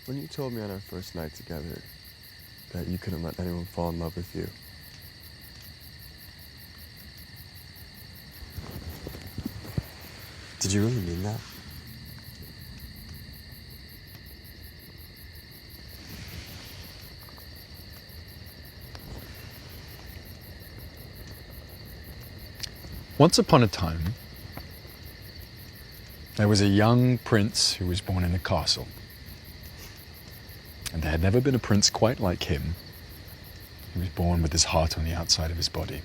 When you told me on our first night together that you couldn't let anyone fall in love with you, did you really mean that? Once upon a time, there was a young prince who was born in a castle. And there had never been a prince quite like him. He was born with his heart on the outside of his body.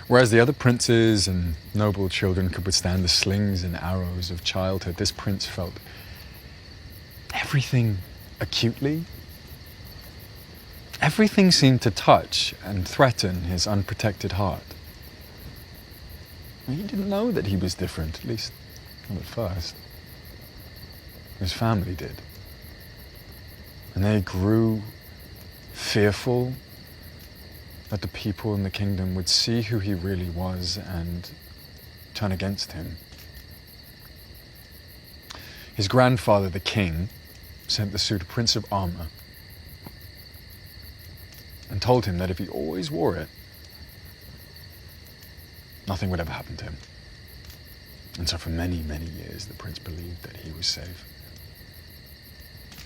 Whereas the other princes and noble children could withstand the slings and arrows of childhood, this prince felt everything acutely. Everything seemed to touch and threaten his unprotected heart. He didn't know that he was different, at least not at first. His family did. And they grew fearful that the people in the kingdom would see who he really was and turn against him. His grandfather, the king, sent the suit a prince of armor and told him that if he always wore it, nothing would ever happen to him. And so for many, many years, the prince believed that he was safe.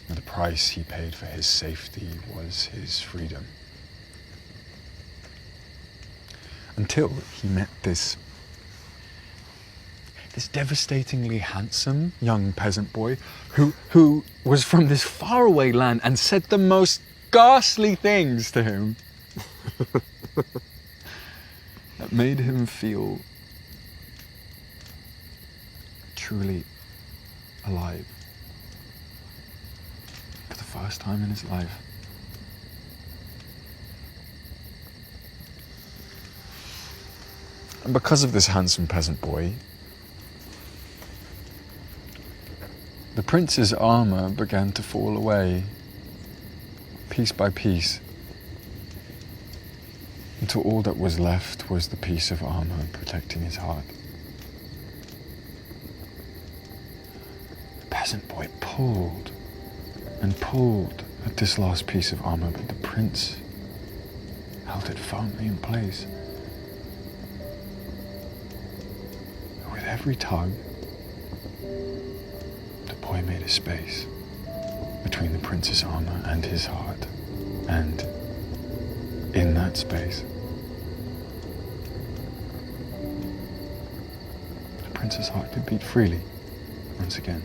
And the price he paid for his safety was his freedom. Until he met this devastatingly handsome young peasant boy who was from this faraway land and said the most ghastly things to him. That made him feel truly alive for the first time in his life. And because of this handsome peasant boy, the prince's armor began to fall away, piece by piece, until all that was left was the piece of armor protecting his heart. The peasant boy pulled and pulled at this last piece of armor, but the prince held it firmly in place. With every tug, the boy made a space between the prince's armor and his heart, and in that space, the prince's heart could beat freely once again.